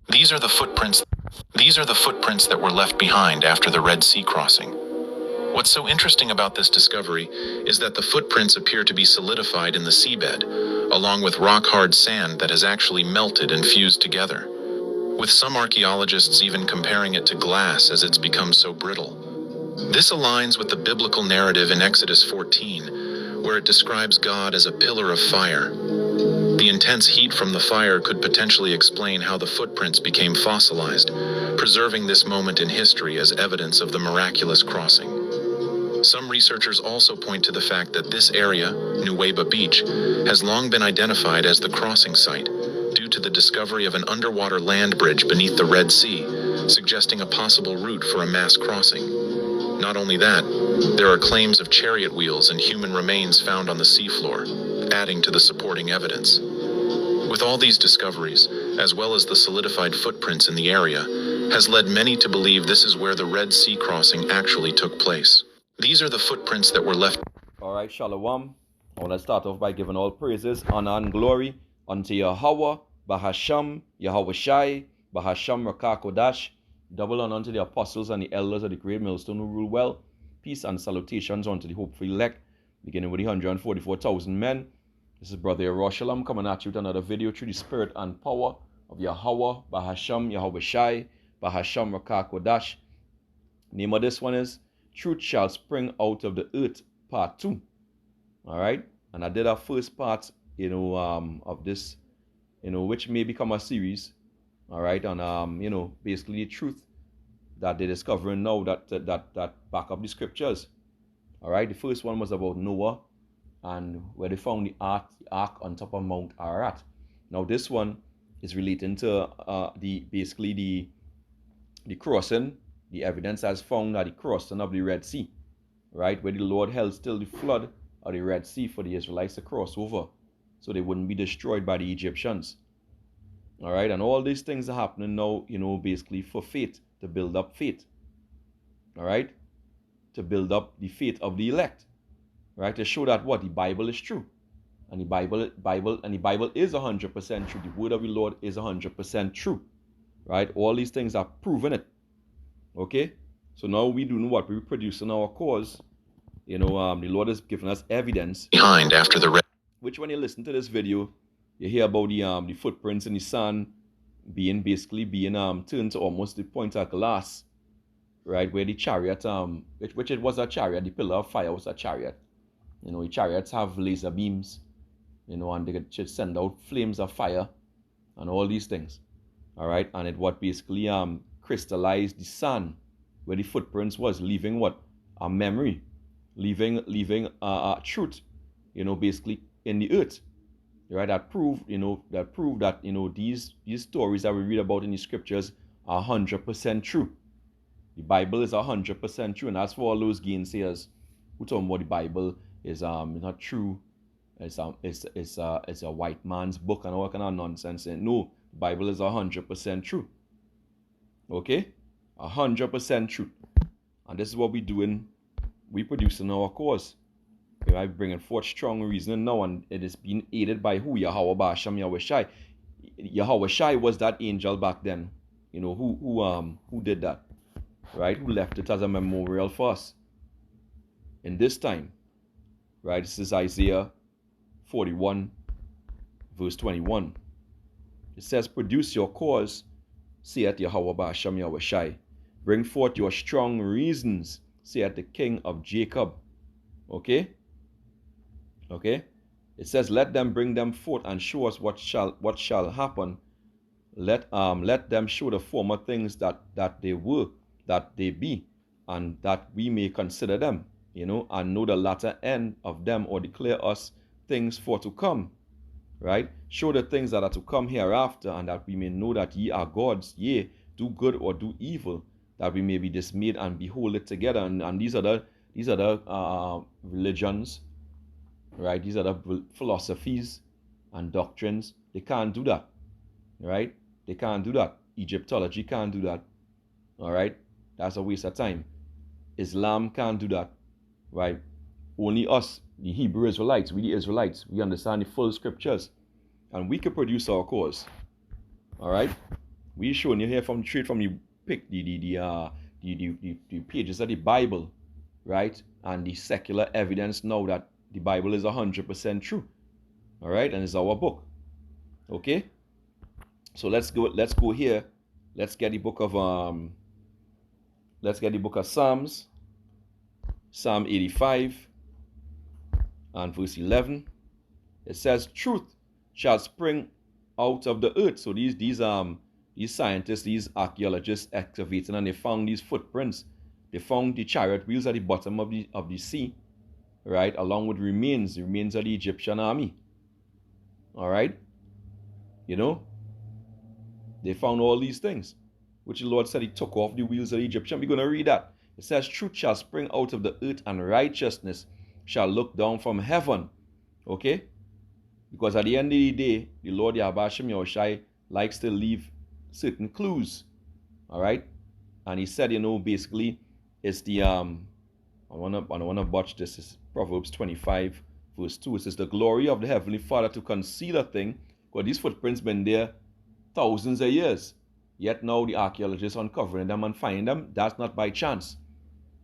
These are the footprints. These are the footprints that were left behind after the Red Sea crossing. What's so interesting about this discovery is that the footprints appear to be solidified in the seabed, along with rock-hard sand that has actually melted and fused together, with some archaeologists even comparing it to glass as it's become so brittle. This aligns with the biblical narrative in Exodus 14, where it describes God as a pillar of fire. The intense heat from the fire could potentially explain how the footprints became fossilized, preserving this moment in history as evidence of the miraculous crossing. Some researchers also point to the fact that this area, Nuweiba Beach, has long been identified as the crossing site due to the discovery of an underwater land bridge beneath the Red Sea, suggesting a possible route for a mass crossing. Not only that, there are claims of chariot wheels and human remains found on the seafloor, adding to the supporting evidence. With all these discoveries, as well as the solidified footprints in the area, has led many to believe this is where the Red Sea crossing actually took place. These are the footprints that were left. All right, Shalom. I want to start off by giving all praises, honor, and glory unto Yahweh, Bahasham, Yahweh Shai, Bahasham Rakah Kodash. Double honor unto the apostles and the elders of the great millstone who rule well. Peace and salutations unto the hopeful elect, beginning with the 144,000 men. This is Brother Yerushalayim coming at you with another video through the spirit and power of Yahweh, Bahasham, Yahweh Shai, Bahasham Rakah Kodash. Name of this one is Truth Shall Spring Out of the Earth, Part 2. All right? And I did a first part, of this, which may become a series. All right? And, basically the truth that they're discovering now that back up the scriptures. All right? The first one was about Noah and where they found the ark on top of Mount Ararat. Now this one is relating to the crossing, the evidence has found at the crossing of the Red Sea, right, where the Lord held still the flood of the Red Sea for the Israelites to cross over so they wouldn't be destroyed by the Egyptians. All right, and all these things are happening now, basically for faith, to build up faith. All right, to build up the faith of the elect, right, to show that what the Bible is true, and the Bible is 100% true. The word of the Lord is 100% true, right? All these things are proven it. Okay, so now we do know what we produce in our cause. The Lord has given us evidence Behind after the Red. Which, when you listen to this video, you hear about the footprints in the sand being turned to almost the point of glass, right? Where the chariot, which it was a chariot, the pillar of fire was a chariot. The chariots have laser beams, and they should send out flames of fire, and all these things. All right, and it what basically crystallized the sand where the footprints was, leaving what? A memory, leaving a truth, basically in the earth, right? That prove that these stories that we read about in the scriptures are 100% true. The Bible is 100% true, and as for all those gainsayers who talk about the Bible is not true, it's a white man's book and all kind of nonsense. And no, the Bible is 100% true. Okay, 100% truth, and this is what we doing. We producing our cause. We are bringing forth strong reasoning now, and it is being aided by who? Yahweh Basham Yahweh Shai. Yahweh Shai was that angel back then. Who did that, right? Who left it as a memorial for us in this time, right? This is Isaiah 41, verse 21. It says, "Produce your cause, saith Yahweh Basham Yahweh Shai. Bring forth your strong reasons, saith the King of Jacob." Okay? It says, "Let them bring them forth and show us what shall happen. Let them show the former things that they were, that they be, and that we may consider them, and know the latter end of them, or declare us things for to come." Right? Show the things that are to come hereafter, and that we may know that ye are gods, yea, do good or do evil, that we may be dismayed and behold it together. And these are the religions, right? These are the philosophies and doctrines. They can't do that, right? They can't do that. Egyptology can't do that. All right, that's a waste of time. Islam can't do that, right? Only us, the Hebrew Israelites, we the Israelites, we understand the full scriptures, and we can produce our cause. All right, We showing you here from straight from the pick the pages of the Bible, right? And the secular evidence now that the Bible is 100% true. All right, and it's our book. Okay? So let's go here. Let's get the book of Psalms, Psalm 85 and verse 11. It says, "Truth shall spring out of the earth." So these scientists, these archaeologists excavating, and they found these footprints. They found the chariot wheels at the bottom of the sea, right, along with remains of the Egyptian army. All right, you know, they found all these things, which the Lord said He took off the wheels of the Egyptian. We're going to read that. It says, "Truth shall spring out of the earth, and righteousness shall look down from heaven." Okay, because at the end of the day, the Lord Yahweh Yahushai likes to leave certain clues. All right, and He said, basically, it's the I wanna botch this. Is Proverbs 25 verse 2. It says, "The glory of the Heavenly Father to conceal a thing," because these footprints been there thousands of years. Yet now the archaeologists uncovering them and finding them. That's not by chance.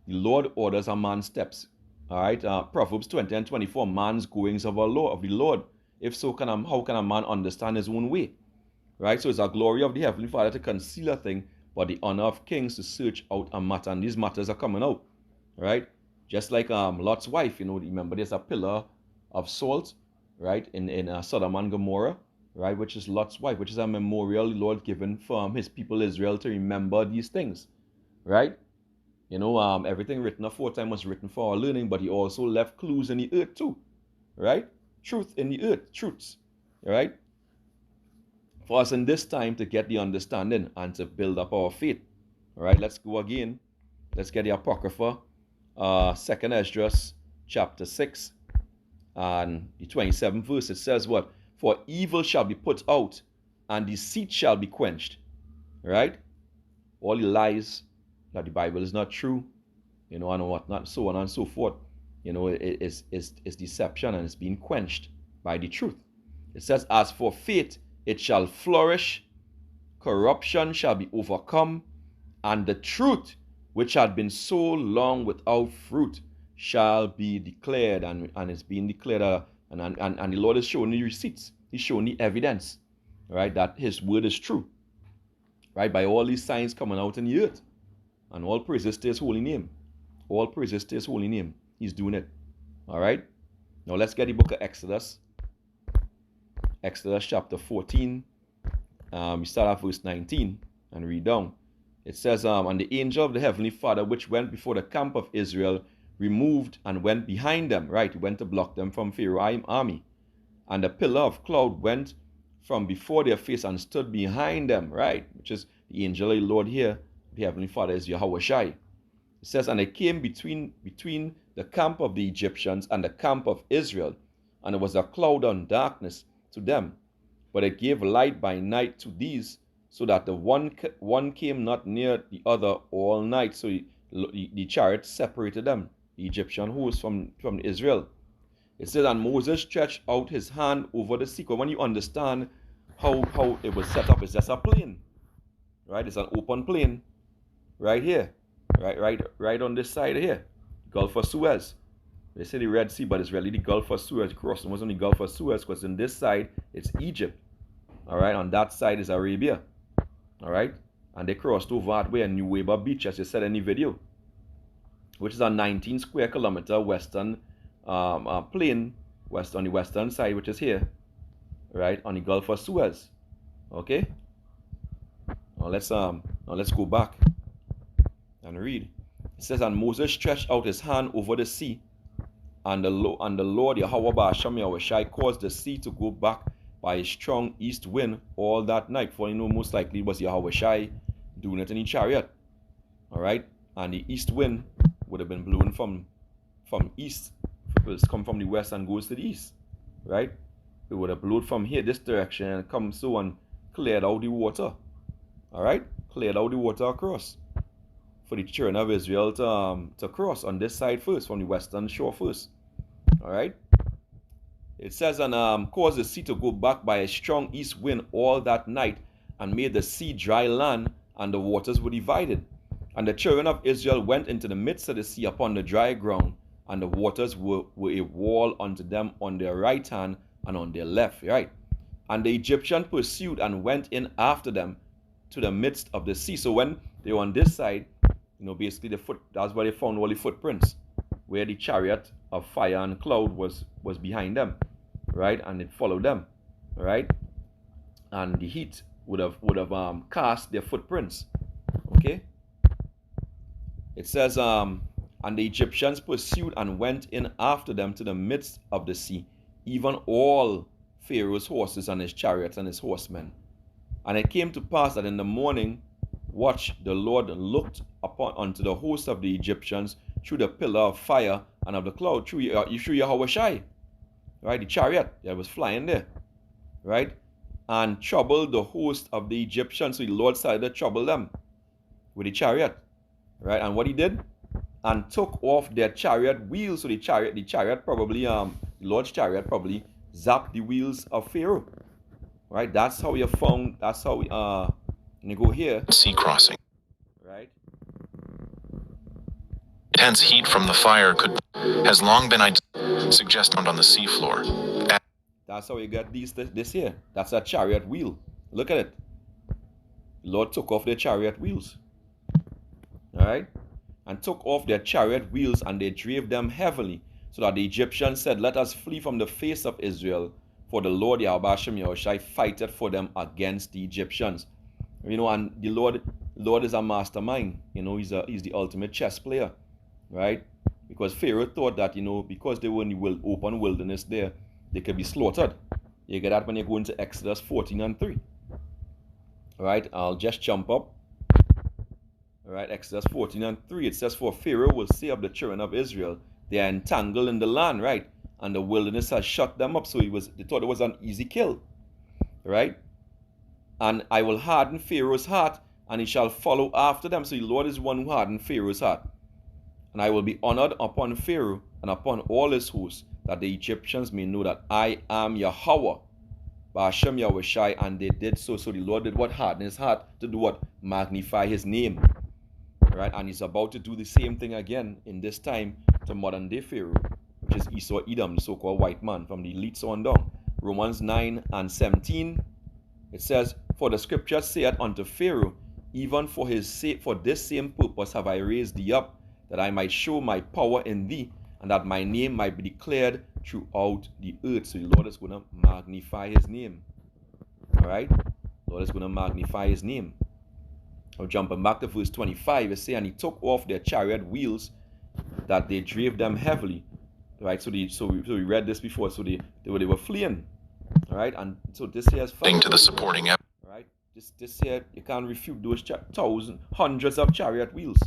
The Lord orders a man's steps. All right, Proverbs 20 and 24. Man's goings of the Lord. If so, how can a man understand his own way? Right. So it's a glory of the Heavenly Father to conceal a thing, but the honor of kings to search out a matter. And these matters are coming out. Right. Just like Lot's wife. Remember there's a pillar of salt, right, in Sodom and Gomorrah, right, which is Lot's wife, which is a memorial the Lord given for His people Israel to remember these things, right? Everything written aforetime was written for our learning, but He also left clues in the earth too, right? Truth in the earth, truths, right? For us in this time to get the understanding and to build up our faith. All right, let's go again. Let's get the Apocrypha, 2nd Esdras, chapter 6, and the 27th verse. It says what? "For evil shall be put out, and deceit shall be quenched." Right? All the lies that the Bible is not true, and whatnot, so on and so forth, is deception, and it's being quenched by the truth. It says, "As for faith, it shall flourish, corruption shall be overcome, and the truth, which had been so long without fruit, shall be declared," and it's being declared, and the Lord is showing the receipts. He's showing the evidence, right, that His word is true, right, by all these signs coming out in the earth. And all praises to His holy name. All praises to His holy name. He's doing it. All right. Now let's get the book of Exodus. Exodus chapter 14. We start at verse 19 and read down. It says, "And the angel of the Heavenly Father, which went before the camp of Israel, removed and went behind them." Right, he went to block them from Pharaoh's army. "And the pillar of cloud went from before their face and stood behind them." Right, which is the angel of the Lord here. The Heavenly Father is Yahweh Shai. It says, "And it came between the camp of the Egyptians and the camp of Israel, and it was a cloud and darkness to them. But it gave light by night to these, so that the one came not near the other all night." So the chariot separated them, the Egyptian host from Israel. It says, "And Moses stretched out his hand over the sea." When you understand how it was set up, it's just a plain, right? It's an open plain right here, right on this side here, Gulf of Suez. They say the Red Sea, but it's really the Gulf of Suez. Crossing was on the Gulf of Suez, because on this side it's Egypt. All right, on that side is Arabia. All right, and they crossed over that way in Nuweiba Beach, as you said in the video, which is a 19 square kilometer western plain, on the western side, which is here, right on the Gulf of Suez. Okay. Now let's go back and read. It says, "And Moses stretched out his hand over the sea, and the Lord Yahweh Ba'ashem Yahushai caused the sea to go back by a strong east wind all that night." For most likely it was Yahweh Shai doing it in the chariot. All right, and the east wind would have been blowing from east. It come from the west and goes to the east, right? It would have blown from here this direction and come so and cleared out the water. All right, cleared out the water across for the children of Israel to cross on this side first, from the western shore first. All right. It says, "And caused the sea to go back by a strong east wind all that night, and made the sea dry land, and the waters were divided. And the children of Israel went into the midst of the sea upon the dry ground, and the waters were a wall unto them on their right hand and on their left. Right? And the Egyptians pursued and went in after them to the midst of the sea. So when they were on this side, basically that's where they found all the footprints, where the chariot of fire and cloud was behind them, right? And it followed them, right? And the heat would have cast their footprints. Okay. It says, and the Egyptians pursued and went in after them to the midst of the sea, even all Pharaoh's horses and his chariots and his horsemen. And it came to pass that in the morning watch the Lord looked upon unto the host of the Egyptians through the pillar of fire and of the cloud, through Yahweh Shai, right? The chariot that was flying there, right? And troubled the host of the Egyptians. So the Lord started to trouble them with the chariot, right? And what he did, and took off their chariot wheels. So the chariot probably, the Lord's chariot probably zapped the wheels of Pharaoh, right? That's how you found. That's how you go here. Sea crossing. Right. Intense heat from the fire has long been suggested on the seafloor. That's how you get this here. That's a chariot wheel. Look at it. The Lord took off their chariot wheels. All right. And took off their chariot wheels, and they drave them heavily, so that the Egyptians said, let us flee from the face of Israel, for the Lord Yahweh Yahushai fighteth for them against the Egyptians. And the Lord is a mastermind. He's the ultimate chess player, right? Because Pharaoh thought that, because they were in the open wilderness there, they could be slaughtered. You get that when you go into Exodus 14:3. Right? I'll just jump up. All right, Exodus 14:3. It says, for Pharaoh will say of the children of Israel, they are entangled in the land, right? And the wilderness has shut them up. So they thought it was an easy kill, right? And I will harden Pharaoh's heart, and he shall follow after them. So the Lord is one who hardened Pharaoh's heart. And I will be honored upon Pharaoh and upon all his hosts, that the Egyptians may know that I am Yahweh, Ba'ashem Yahushai. And they did so. So the Lord did what? Harden his heart to do what? Magnify his name. Right? And he's about to do the same thing again in this time to modern day Pharaoh, which is Esau Edom, the so-called white man, from the elites on down. Romans 9:17. It says, for the scripture saith unto Pharaoh, even for this same purpose have I raised thee up, that I might show my power in thee, and that my name might be declared throughout the earth. So the Lord is going to magnify his name. All right? The Lord is going to magnify his name. Now jumping back to verse 25, it says, and he took off their chariot wheels, that they drave them heavily. Right? So we read this before. So they were fleeing. All right? And so this here is to the supporting evidence. Right? This here, you can't refute those hundreds of chariot wheels.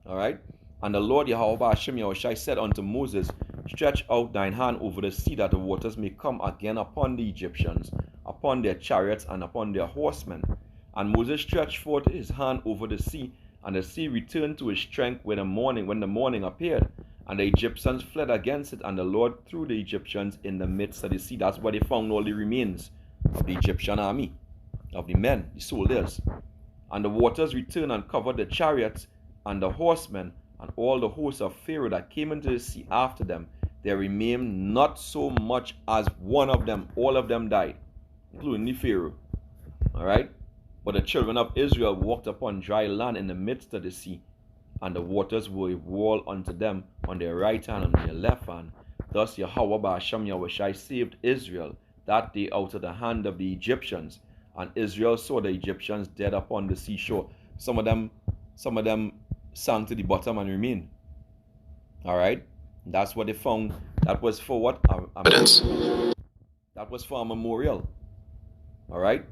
All right? And the Lord Yahweh Hashem Yahushai said unto Moses, stretch out thine hand over the sea, that the waters may come again upon the Egyptians, upon their chariots and upon their horsemen. And Moses stretched forth his hand over the sea, and the sea returned to its strength when the morning appeared. And the Egyptians fled against it, and the Lord threw the Egyptians in the midst of the sea. That's where they found all the remains of the Egyptian army, of the men, the soldiers. And the waters returned and covered the chariots and the horsemen, and all the hosts of Pharaoh that came into the sea after them. There remained not so much as one of them. All of them died, including the Pharaoh. All right? But the children of Israel walked upon dry land in the midst of the sea, and the waters were a wall unto them on their right hand and on their left hand. Thus Yahweh Ba'ashem Yahushai saved Israel that day out of the hand of the Egyptians, and Israel saw the Egyptians dead upon the seashore. Some of them sank to the bottom and remained. All right, that's what they found. That was for what? Evidence. That was for a memorial. All right,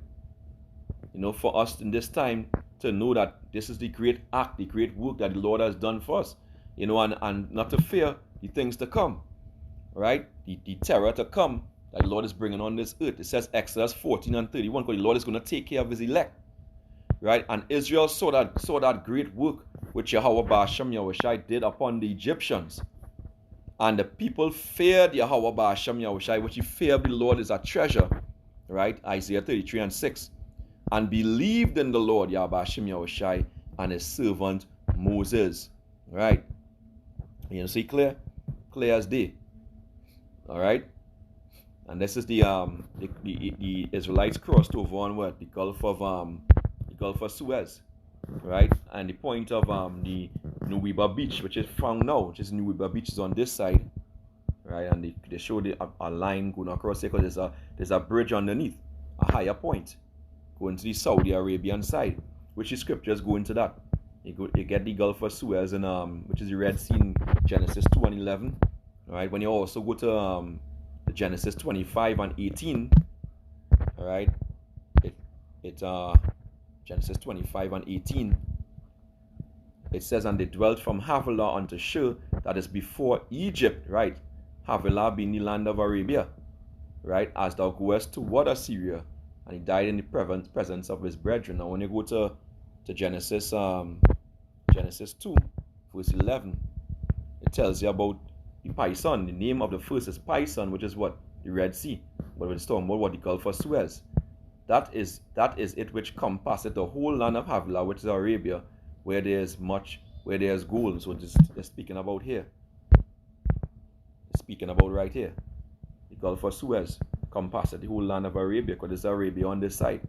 for us in this time to know that this is the great act, the great work that the Lord has done for us. And not to fear the things to come. Right, the terror to come that the Lord is bringing on this earth. It says Exodus 14:31, because the Lord is going to take care of his elect. Right, and Israel saw that great work which Yahweh Ba'ashem Yahushai did upon the Egyptians. And the people feared Yahweh Ba'ashem Yahushai, which the fear of the Lord is a treasure. Right, Isaiah 33:6. and believed in the Lord Yahbashim Yahushai and his servant Moses. Right? You see clear? Clear as day. All right? And this is the Israelites crossed over on what? The Gulf of Suez. Right? And the point of the Nuweiba Beach, which is found now, which is Nuweiba Beach, is on this side. Right? And they show a line going across here because there's a bridge underneath, a higher point, going to the Saudi Arabian side, which the scriptures go into that. You get the Gulf of Suez and which is the Red Sea in Genesis 2 and 11. All right, when you also go to the Genesis 25 and 18, all right, Genesis 25 and 18, it says, and they dwelt from Havilah unto Shur, that is before Egypt, right? Havilah being the land of Arabia, right? As thou goest toward Assyria, and he died in the presence of his brethren. Now when you go to Genesis 2 verse 11, it tells you about the Pison. The name of the first is Pison, which is what? The Red Sea. But it's talking about what the Gulf of Suez. That is it which compasseth the whole land of Havilah, which is Arabia, where there's gold. So they're speaking about here. Speaking about right here. The Gulf of Suez compasseth the whole land of Arabia, because there's Arabia on this side.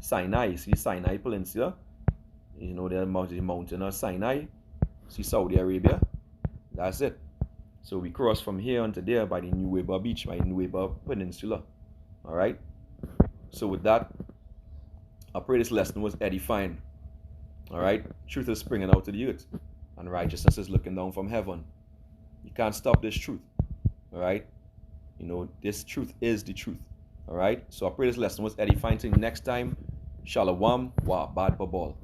Sinai, see Sinai Peninsula? You know the mountain of Sinai. See Saudi Arabia? That's it. So we cross from here onto there by the Nuweiba Beach, by the Nuweiba Peninsula. Alright? So with that, I pray this lesson was edifying. Alright? Truth is springing out of the earth, and righteousness is looking down from heaven. You can't stop this truth. Alright? You know, this truth is the truth. Alright? So I pray this lesson was edifying. Till next time, Shalom wa Bad Babal.